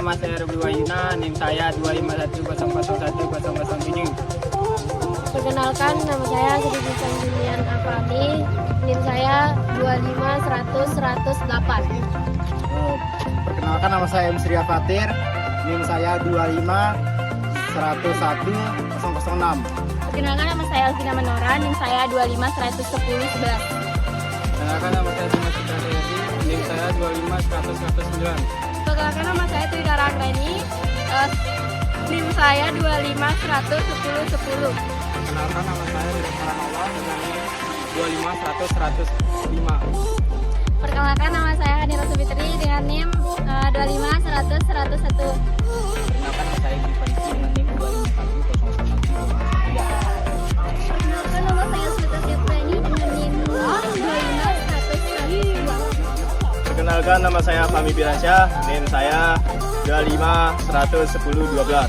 nama saya Ruby Wayuna, NIM saya 251001007. Perkenalkan, nama saya Sri Bintang Julian Afandi, NIM saya 25100-108. Perkenalkan, nama saya M. Sri Afatir, NIM saya 25101-006. Perkenalkan, nama saya Alvina Menora, NIM saya 2511011. Perkenalkan, nama saya Dimas Sudardi, NIM saya 25100-109. Perkenalkan, nama saya Tridara Agreni, NIM saya 2511010. Perkenalkan, nama saya Ridho Paranowo dengan NIM 25100-105. Perkenalkan, nama saya Hanira Subitri dengan NIM 25100-101. Perkenalkan, nama saya Givansi dengan NIM 2510013. Perkenalkan, nama saya Smita Tiffany dengan NIM 25102. Perkenalkan, nama saya Fahmi Biransyah, NIM saya 2511012.